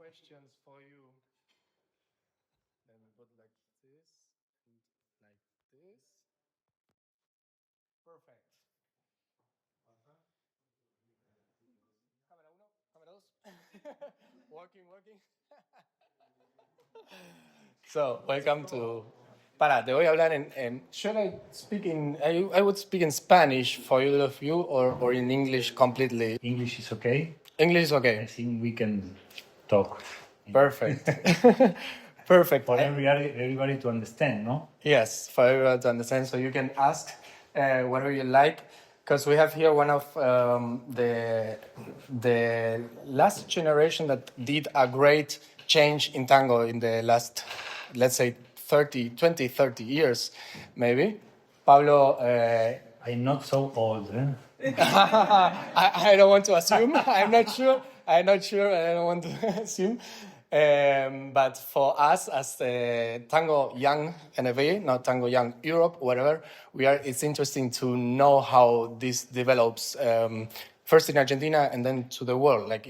questions for you. Let me put like this and like this. Perfect. Cámara uno, cámara dos. Working. So, welcome to. Para, te voy a hablar en. Should I speak in. I would speak in Spanish for all of you or in English completely? English is okay. English is I okay. think we can talk. Perfect. Perfect. For everybody to understand, no? Yes, for everyone to understand. So you can ask whatever you like, because we have here one of the last generation that did a great change in tango in the last, let's say, 30 years, maybe. Pablo. I'm not so old. I don't want to assume. I'm not sure. I don't want to assume. But for us as Tango Young NRW, not Tango Young Europe, whatever, it's interesting to know how this develops first in Argentina and then to the world, like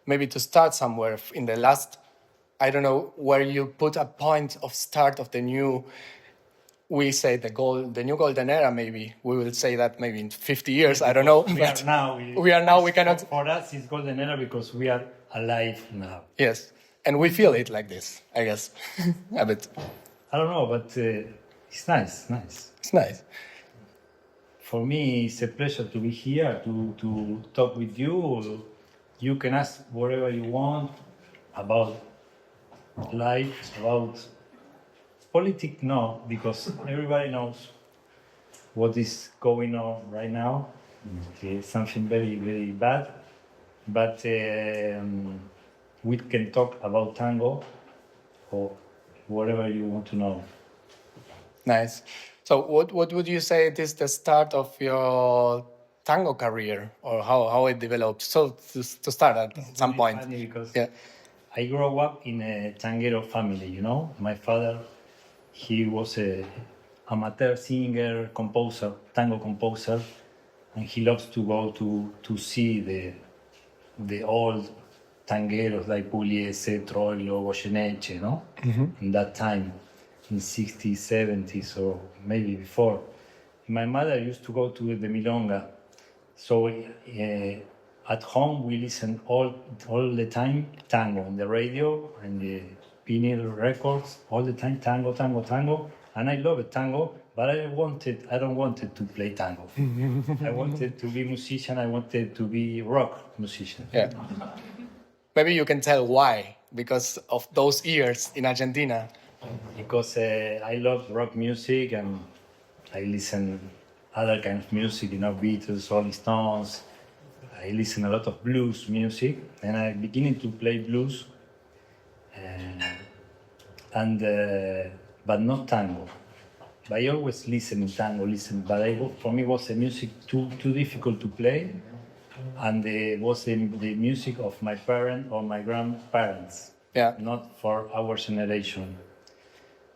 maybe to start somewhere in the last, I don't know, where you put a point of start of the new, we say the new golden era, maybe. We will say that maybe in 50 years, I don't know. We are now, we cannot. For us, it's golden era because we are alive now. Yes. And we feel it like this, I guess, a bit. I don't know, but it's nice. It's nice. For me, it's a pleasure to be here, to talk with you. You can ask whatever you want about life, about politics, no, because everybody knows what is going on right now. It's something very, very bad. But we can talk about tango or whatever you want to know. Nice. So what would you say is the start of your tango career, or how it developed? So to start at some point. Funny because I grew up in a tanguero family, you know. My father, he was a amateur singer, composer, tango composer, and he loves to go to see the old tangueros like Pugliese, Troilo, Goyeneche, no? Mm-hmm. In that time, in 60s, 70s, or maybe before. My mother used to go to the Milonga. So at home, we listen all the time tango on the radio and the vinyl records, all the time tango. And I love tango, but I don't want to play tango. I wanted to be musician. I wanted to be rock musician. Yeah. Maybe you can tell why, because of those years in Argentina. Because I love rock music and I listen other kind of music, you know, Beatles, Rolling Stones. I listen a lot of blues music, and I'm beginning to play blues, but not tango. But I always listen tango, but for me it was a music too difficult to play. And it was the music of my parents or my grandparents, not for our generation.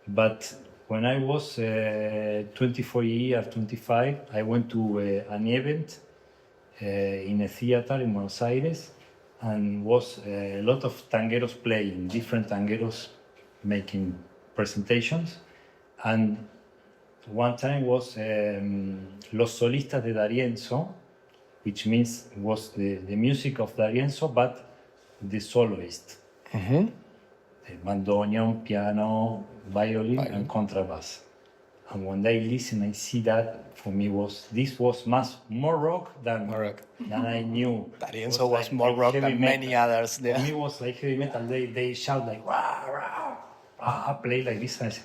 But when I was 24 years, 25, I went to an event in a theater in Buenos Aires, and was a lot of tangueros playing, different tangueros making presentations. And one time was Los Solistas de D'Arienzo, which means was the music of D'Arienzo, but the soloist. Mm-hmm. The bandoneon, piano, violin, and contrabass. And when I listen, I see that for me this was much more rock than I knew. D'Arienzo was more rock than many others. Yeah. For me, it was like heavy metal. They shout like rah rah. I play like this, and I say,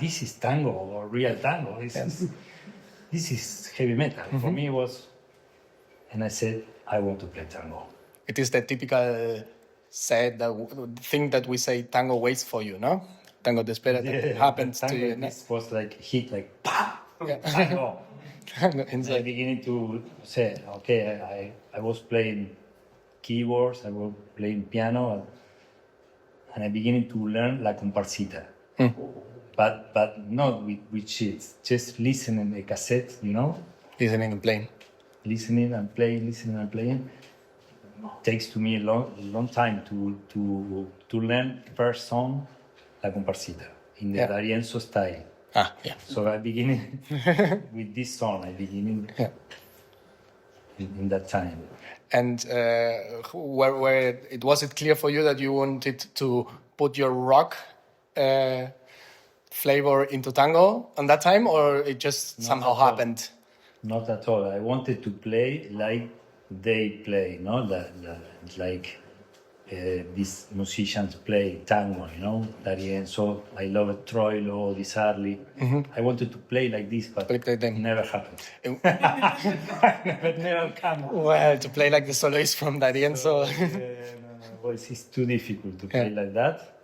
this is tango or real tango. This is heavy metal. Mm-hmm. For me, it was. And I said, I want to play tango. It is the typical thing that we say, tango waits for you, no? Tango te espera, that happens to you. This was like hit, like, pa! Tango. And I beginning to say, okay, I was playing keyboards, I was playing piano, and I beginning to learn la comparsita. Mm. But not with sheets, just listening the cassette, you know? Listening and playing. Listening and playing. takes to me a long time to learn first song, La Comparsita, in the D'Arienzo style. Ah, yeah. So I begin with this song. I begin in that time. And where it was it clear for you that you wanted to put your rock flavor into tango on that time, or it just somehow happened? Not at all. I wanted to play like they play, no? Like these musicians play tango, you know? D'Arienzo, I love it, Troilo, Di Sarli. I wanted to play like this, but it never happened. Never come. Well, to play like the soloist from D'Arienzo. Well, it's too difficult to play like that.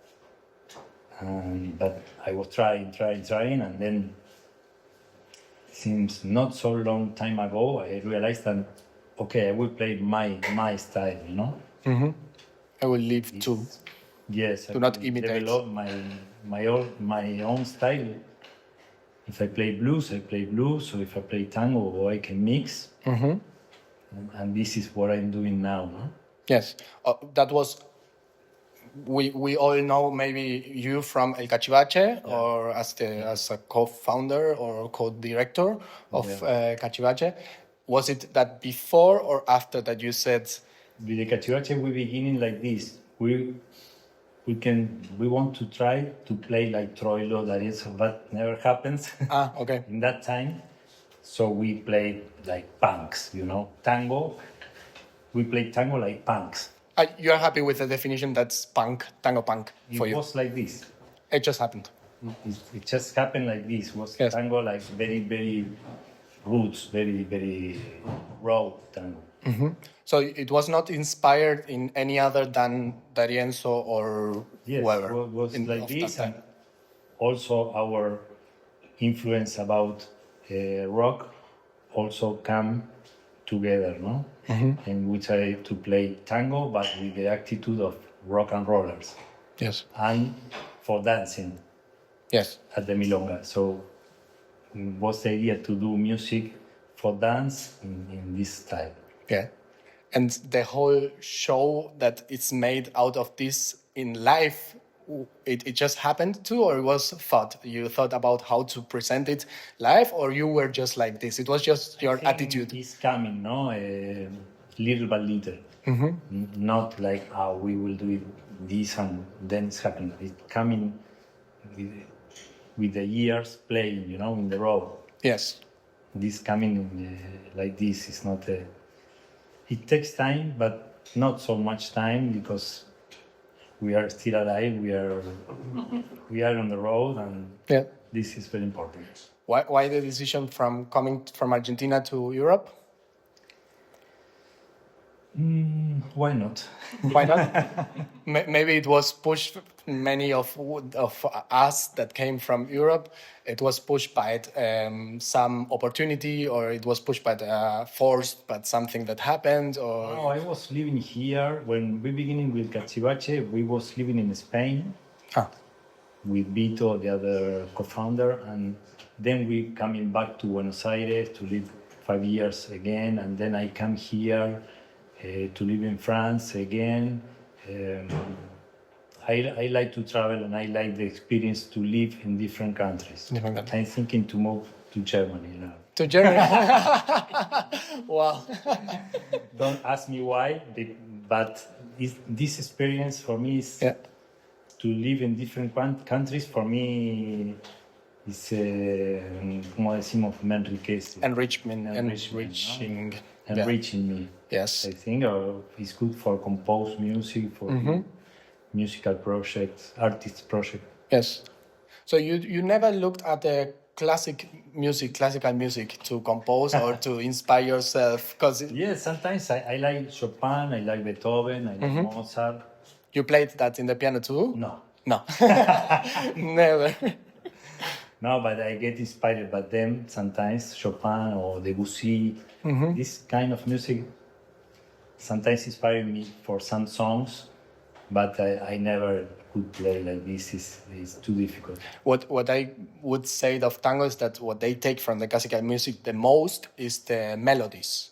But I was trying, and then seems not so long time ago, I realized that, okay, I will play my style, you know? I will leave to Yes, do not imitate. Develop my own style. If I play blues, I play blues. So if I play tango, I can mix. And this is what I'm doing now. No? Yes, that was. We all know maybe you from El Cachivache or as a co-founder or co-director of Cachivache. Was it that before or after that you said? With the Cachivache, we beginning like this. We want to try to play like Troilo, D'Arienzo, but never happens. Okay. In that time, so we played like punks, you know, tango. We played tango like punks. You are happy with the definition that's punk, tango punk for you? It was like this. It just happened. It just happened like this. It was tango like very, very roots, very, very raw tango. So it was not inspired in any other than D'Arienzo or whoever? Yes, it was like this. And also our influence about rock also come together, no? And we try to play tango, but with the attitude of rock and rollers. Yes. And for dancing. Yes. At the Milonga. So was the idea to do music for dance in this style. Yeah. And the whole show that it's made out of this in life, it just happened too, or it was thought? You thought about how to present it live, or you were just like this? It was just your attitude. It's coming, no? Little by little. Not like how we will do it this and then it's happening. It's coming with the years playing, you know, in the road. Yes. This coming like this is not a... It takes time, but not so much time because we are still alive. We are on the road, and this is very important. Why the decision from coming from Argentina to Europe? Why not? Why not? Maybe it was pushed. Many of us that came from Europe, it was pushed by some opportunity, or it was pushed by forced, but something that happened. Or no, I was living here when we beginning with Cachivache. We was living in Spain with Vito, the other co-founder, and then we coming back to Buenos Aires to live 5 years again, and then I come here to live in France again. I like to travel, and I like the experience to live in different countries. I'm thinking to move to Germany now. To Germany? Wow. Don't ask me why, but this experience for me is to live in different countries. For me, it's como decimos, me enriquece. Enriching me. Yes. I think it's good for compose music, for musical projects, artist project. Yes. So you never looked at the classical music to compose or to inspire yourself? Yes, sometimes I like Chopin, I like Beethoven, I like Mozart. You played that in the piano too? No. Never. No, but I get inspired by them sometimes, Chopin or Debussy. This kind of music sometimes inspires me for some songs, but I never could play like this. It's too difficult. What I would say of tango is that what they take from the classical music the most is the melodies.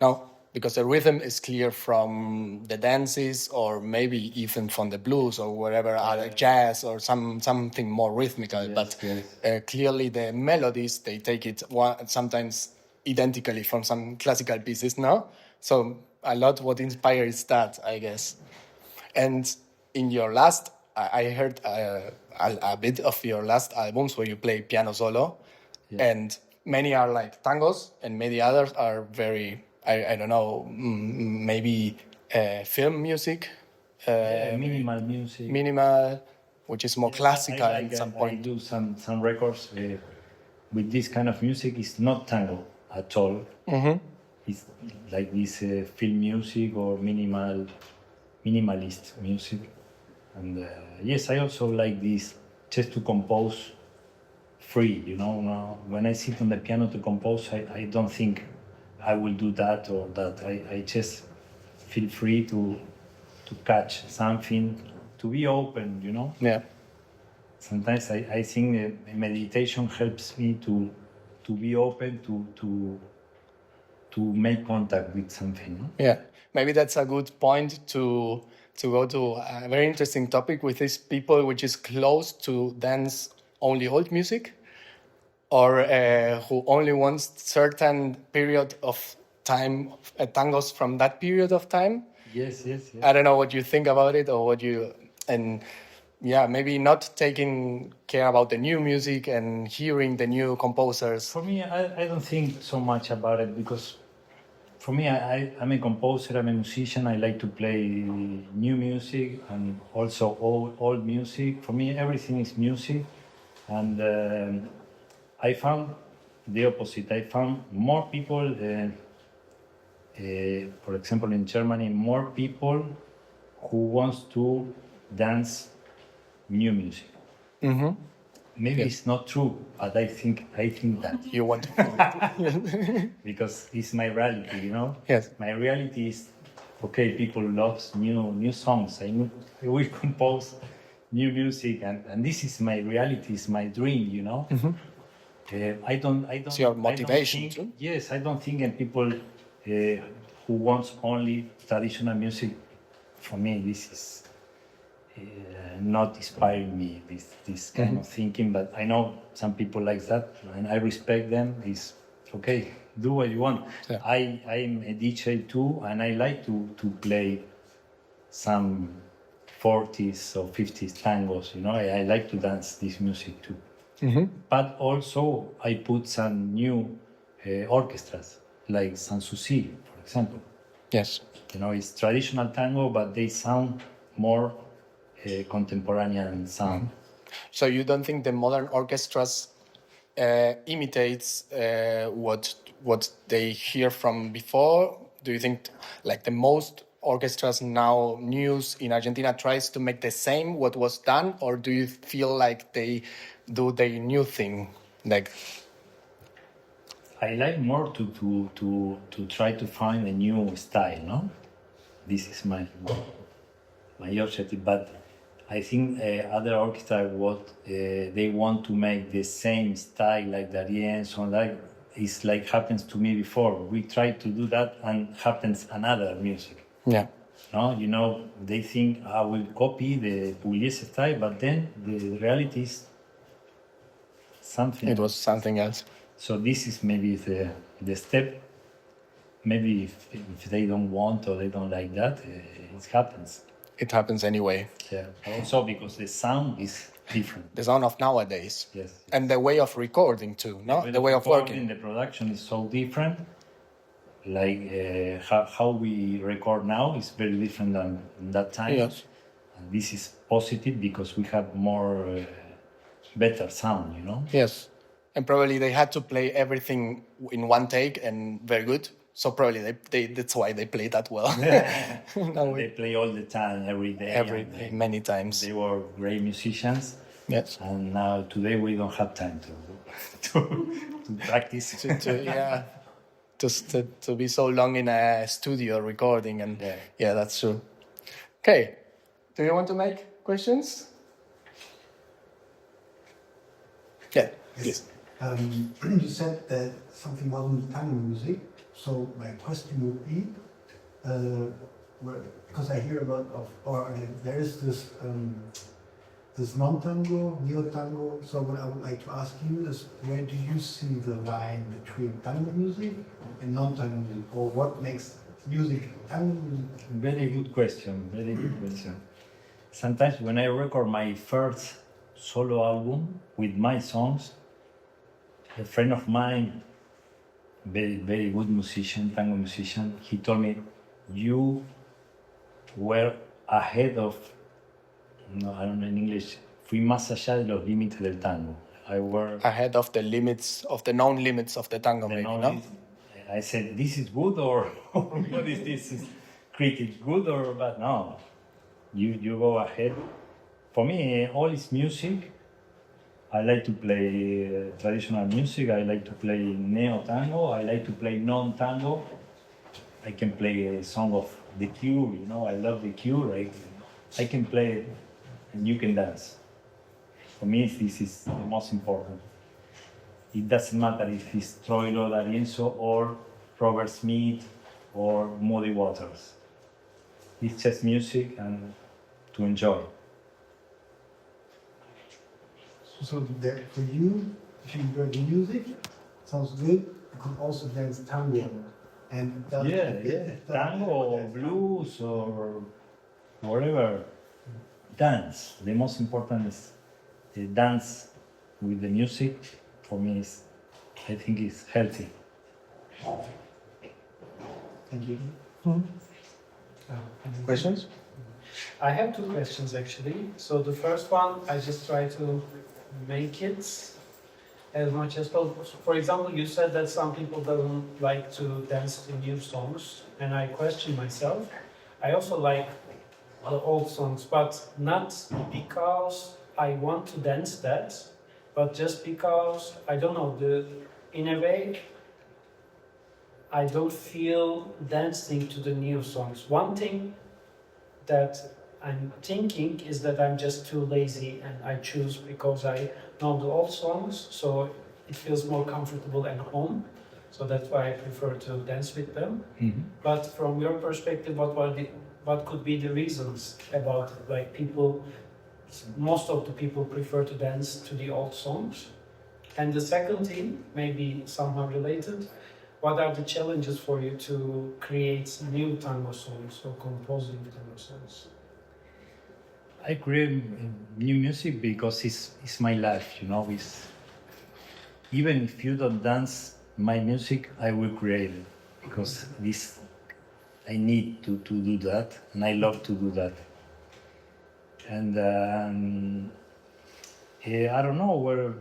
No, because the rhythm is clear from the dances, or maybe even from the blues or whatever, other jazz or something more rhythmical. But clearly the melodies, they take it sometimes identically from some classical pieces, no? So a lot what inspires that, I guess. And in your last, I heard a bit of your last albums where you play piano solo, and many are like tangos, and many others are very, I don't know, maybe film music, minimal music. minimal, which is more classical I at some I point. do some records with this kind of music. It's not tango at all. Mm-hmm. It's like this film music or minimalist music. And yes, I also like this just to compose free, you know. Now, when I sit on the piano to compose, I don't think I will do that or that. I just feel free to catch something, to be open, you know. Yeah. Sometimes I think meditation helps me to be open to make contact with something. No? Yeah, maybe that's a good point to go to a very interesting topic with these people, which is close to dance only old music, or who only wants certain period of time, tangos from that period of time. Yes. I don't know what you think about it, or what you, and yeah, maybe not taking care about the new music and hearing the new composers. For me, I don't think so much about it, because for me, I'm a composer, I'm a musician. I like to play new music and also old music. For me, everything is music. And I found the opposite. I found more people, for example, in Germany, more people who wants to dance new music. Mm-hmm. Maybe it's not true, but I think that. You want to feel it. Because it's my reality, you know. Yes. My reality is, okay, people love new songs. I will compose new music, and this is my reality. It's my dream, you know. Mm-hmm. I don't. It's your motivation too. Yes, I don't think in people who wants only traditional music. For me, this is not inspiring me. This kind of thinking, but I know some people like that, and I respect them. It's okay. Do what you want. Yeah. I'm a DJ too, and I like to play some 40s or 50s tangos. You know, I like to dance this music too. Mm-hmm. But also I put some new orchestras, like Sanssouci, for example. Yes. You know, it's traditional tango, but they sound more contemporary sound. So you don't think the modern orchestras imitates what they hear from before? Do you think like the most orchestras now news in Argentina tries to make the same what was done, or do you feel like they do the new thing? Like, I like more to try to find a new style, no? This is my objective, but I think other orchestra they want to make the same style like D'Arienzo, like it's like happens to me before. We try to do that and happens another music. yeah. No, you know, they think I will copy the Pugliese style, but then the reality is something. It was something else. So this is maybe the step. Maybe if they don't want or they don't like that, it happens. It happens anyway. Yeah. Also because the sound is different. The sound of nowadays. Yes. And the way of recording too, no? The way of working. The production is so different. Like how we record now is very different than that time. Yes. And this is positive because we have more better sound, you know. Yes. And probably they had to play everything in one take and very good. So probably they that's why they play that well. They play all the time, every day. Many times. They were great musicians. Yes. And now today we don't have time to practice. Yeah. Just to be so long in a studio recording, and yeah, that's true. Okay. Do you want to make questions? Yeah, please. You said that something wasn't tango music, so my question would be, because I hear a lot of, or there is this non-tango, neo-tango. So what I would like to ask you is, where do you see the line between tango music and non-tango music, or what makes music tango music? Very good question. Very good question. Sometimes when I record my first solo album with my songs, a friend of mine, very good musician, tango musician, he told me, you were ahead of, no, I don't know in English, fui más allá de los límites del tango. I were Ahead of the limits, of the known limits of the tango, maybe, no? I said, this is good or what is this? Is critic good or bad? No, you go ahead. For me, all is music. I like to play traditional music. I like to play neo-tango. I like to play non-tango. I can play a song of The Cure, you know, I love The Cure. I can play it and you can dance. For me, this is the most important. It doesn't matter if it's Troilo, D'Arienzo, or Robert Smith, or Muddy Waters. It's just music and to enjoy. So there, for you, if you enjoy the music, sounds good. You could also dance tango. And Tango or blues or whatever. Dance. The most important is the dance with the music. For me, I think it's healthy. Thank you. Questions? I have two questions actually. So the first one, I just try to make it as much as possible. For example, you said that some people don't like to dance to new songs, and I question myself. I also like the old songs, but not because I want to dance that, but just because, I don't know, in a way, I don't feel dancing to the new songs. One thing that I'm thinking is that I'm just too lazy and I choose because I know the old songs, so it feels more comfortable at home. So that's why I prefer to dance with them. Mm-hmm. But from your perspective, what could be the reasons about it? Like people, most of the people prefer to dance to the old songs. And the second thing, maybe somehow related, what are the challenges for you to create new tango songs or composing tango songs? I create new music because it's my life, you know. Even if you don't dance my music, I will create it because I need to do that, and I love to do that. And I don't know where.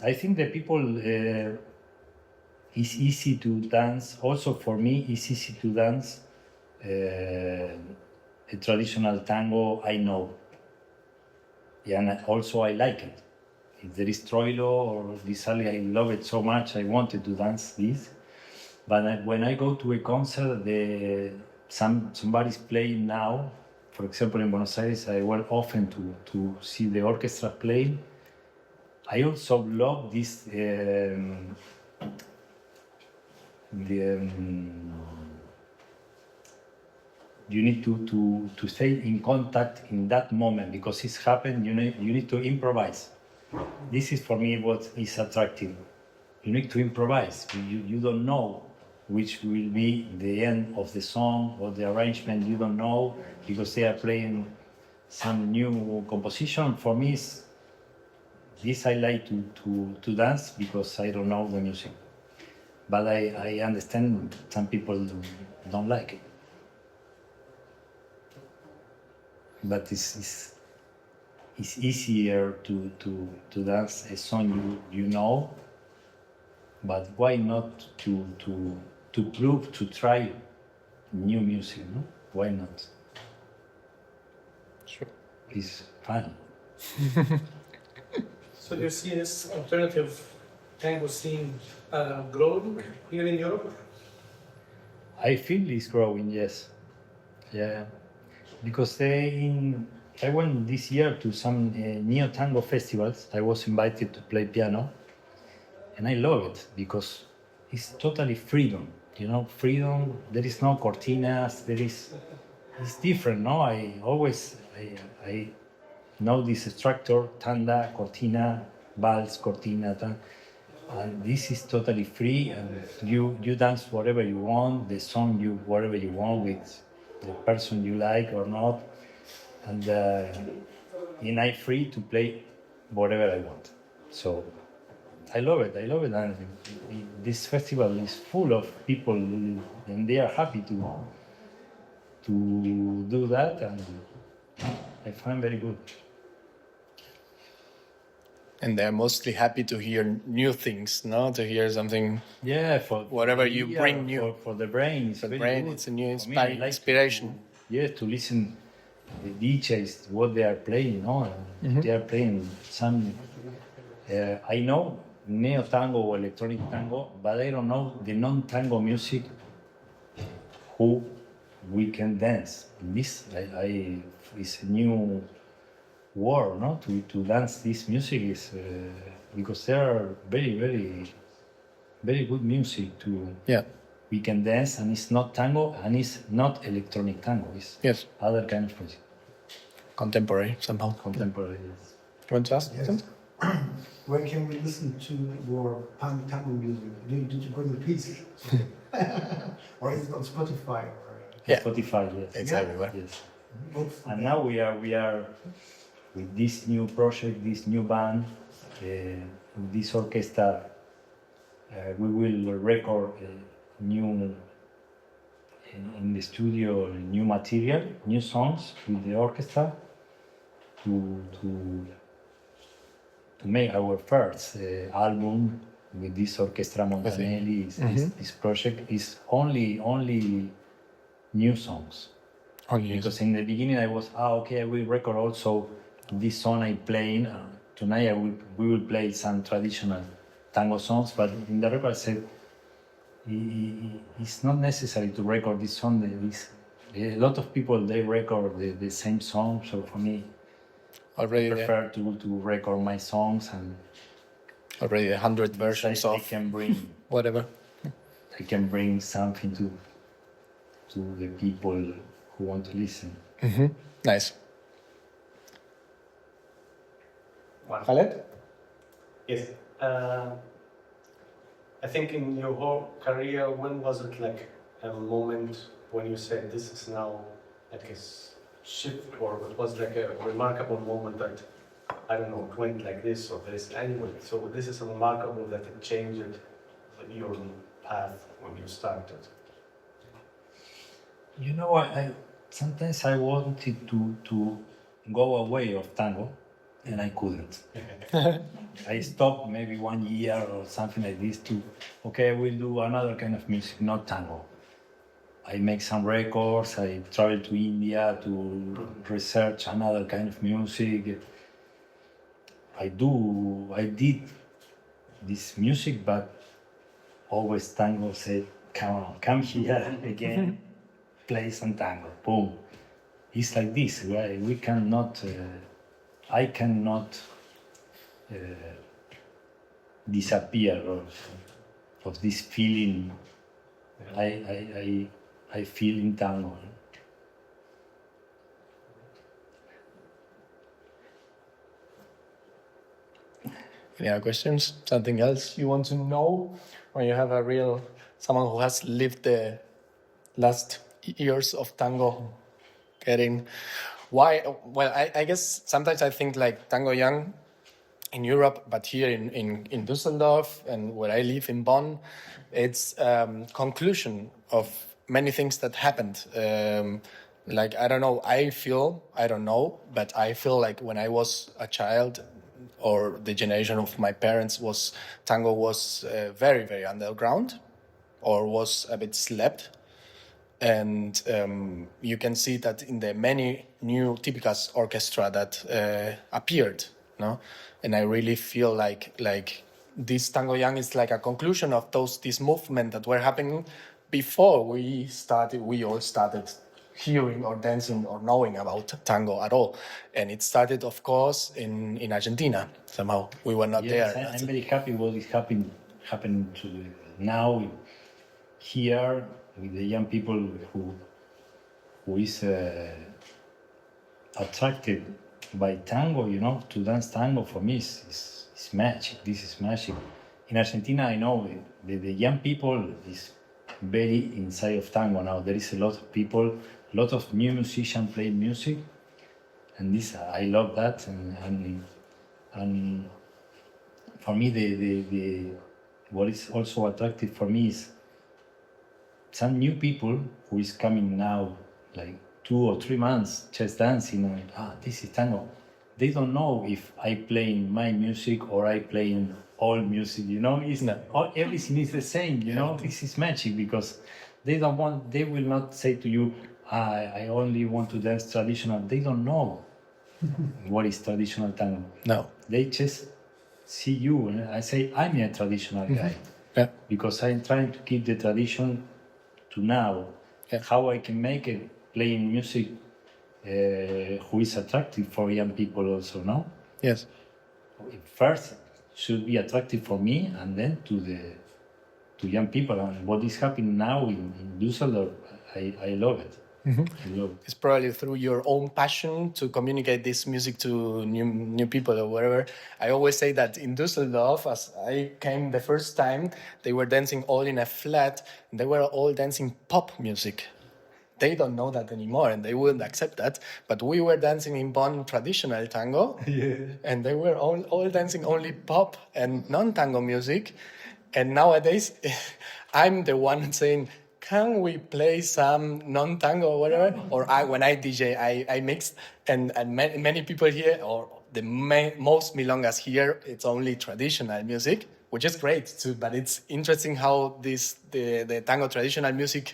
I think the people it's easy to dance. Also for me, it's easy to dance a traditional tango. I know, and also I like it. If there is Troilo or Disali, I love it so much. I wanted to dance this. But when I go to a concert, somebody's playing now. For example, in Buenos Aires, I went often to see the orchestra playing. I also love this. You need to stay in contact in that moment because it's happened. You need to improvise. This is for me what is attractive. You need to improvise. You don't know which will be the end of the song or the arrangement. You don't know because they are playing some new composition. For me, this I like to dance because I don't know the music. But I understand some people don't like it. But it's easier to dance a song you know. But why not to prove, to try new music? No? Why not? Sure. It's fun. So you see this alternative tango scene growing here in Europe? I feel it's growing, yes. Yeah. Because I went this year to some neo-tango festivals. I was invited to play piano. And I love it because it's totally freedom. freedom. There is no cortinas. It's different, no? I know this structure: tanda, cortina, vals, cortina, and this is totally free. And you dance whatever you want, the song whatever you want with the person you like or not, and I'm free to play whatever I want. So I love it. And this festival is full of people, and they are happy to do that, and I find very good. And they're mostly happy to hear new things, no? To hear something. Yeah, for whatever you bring new for the brain. It's for the very brain. good. It's a new For me, I like inspiration. to listen the DJs what they are playing. No, they are playing some. I know neo tango or electronic tango, but I don't know the non-tango music. Who we can dance. This is a new world, no? To dance this music is because there are very, very, very good music we can dance, and it's not tango and it's not electronic tango. It's other kind of music. Contemporary somehow. Contemporary. Yes. You want to ask? Yes. Where can we listen to your tango music? Did you bring the piece? Or is it on Spotify? Spotify, yes. It's Yeah. everywhere. Yes. And now we are with this new project, this new band, this orchestra. We will record new in the studio, new material, new songs with the orchestra to make our first album with this orchestra Montanelli. This project is only new songs. Because in the beginning I was okay, I will record also this song I'm playing. Tonight we will play some traditional tango songs, but in the record I said it's not necessary to record this song. A lot of people they record the same song, so for me Already I prefer to record my songs, and already 100 versions I of can bring whatever. I can bring something to the people who want to listen. Nice. Khaled? Yes. I think in your whole career, when was it like a moment when you said this is now like a shift, or it was like a remarkable moment that, I don't know, it went like this or this anyway? So this is remarkable that it changed your path when you started. You know, I sometimes I wanted to go away of tango, and I couldn't. I stopped maybe 1 year or something like this I will do another kind of music, not tango. I make some records, I travel to India to research another kind of music. I did this music, but always tango said, come here again, play some tango, boom. It's like this, right? We cannot, I cannot disappear of this feeling I feel in tango. Any other questions? Something else you want to know? When you have someone who has lived the last years of tango, why? Well, I guess sometimes I think like Tango Young in Europe, but here in Düsseldorf and where I live in Bonn, it's conclusion of many things that happened. Like, I don't know, I don't know, but I feel like when I was a child, or the generation of my parents, tango was very, very underground, or was a bit slept. And you can see that in the many new Típicas orchestra that appeared, no? And I really feel like this Tango Young is like a conclusion of these movements that were happening before we all started hearing or dancing or knowing about tango at all. And it started, of course, in Argentina. Somehow we were not there. I'm very happy what is happening to now. here with the young people who is attracted by tango, to dance tango for me is magic. This is magic. In Argentina, I know the young people is very inside of tango now. There is a lot of people, a lot of new musicians playing music, and this I love that. And for me, the what is also attractive for me is some new people who is coming now, like 2 or 3 months just dancing, and this is tango. They don't know if I playing my music or I playing all music, It's everything is the same, This is magic because they will not say to you, I only want to dance traditional. They don't know what is traditional tango. No. They just see you, and I say, I'm a traditional guy. Yeah. Because I'm trying to keep the tradition to now. Yeah. How I can make it playing music who is attractive for young people also, no? Yes. First should be attractive for me and then to young people. And what is happening now in Düsseldorf, I love it. I love it. It's probably through your own passion to communicate this music to new people or whatever. I always say that in Düsseldorf, as I came the first time, they were dancing all in a flat, and they were all dancing pop music. They don't know that anymore, and they wouldn't accept that. But we were dancing in Bonn traditional tango, and they were all dancing only pop and non-tango music. And nowadays, I'm the one saying, can we play some non-tango or whatever? Or when I DJ, I mix, and many people here, or the most milongas here, it's only traditional music, which is great too. But it's interesting how the tango traditional music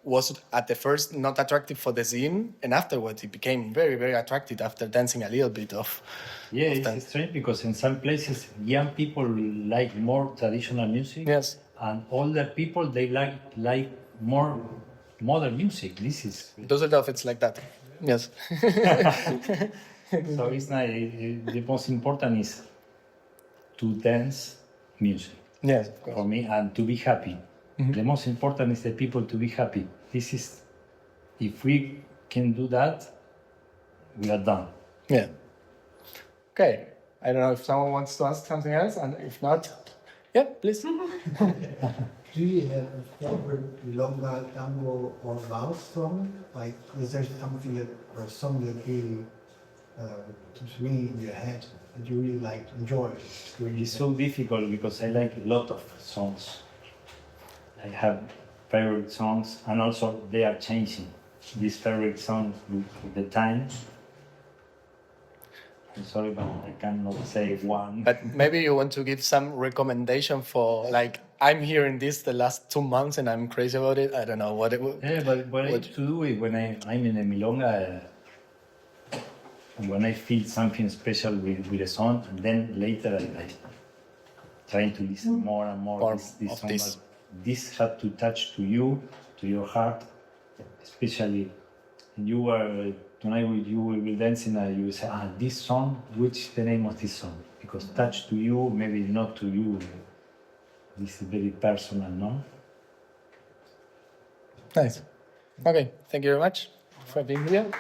was at the first not attractive for the scene, and afterwards it became very, very attractive after dancing a little bit of. Yeah, of it's dance. strange because in some places young people like more traditional music. Yes. And older people, they like more modern music. This is Düsseldorf, it's like that. Yes. so it's not. The most important is to dance music Yes, of course. for me and to be happy. The most important is the people to be happy. This is, if we can do that, we are done. Yeah. Okay. I don't know if someone wants to ask something else, and if not, yeah, please. Do you have a favorite Milonga, tango, or valse song? Like, is there something or a song that really keeps ringing in your head that you really like, enjoy? It's so difficult because I like a lot of songs. I have favorite songs, and also they are changing. These favorite songs with the time. I'm sorry, but I cannot say one. But maybe you want to give some recommendation for, like, I'm hearing this the last 2 months and I'm crazy about it. I don't know what it would. Yeah, but what I used to do it when I'm in a milonga, when I feel something special with a song, and then later I try to listen more and more this of song. this. But this had to touch to you, to your heart, especially. You were tonight with you, we will dancing, and you will say, this song, which is the name of this song? Because touch to you, maybe not to you. This is very personal, no? Nice. Okay, thank you very much for being here.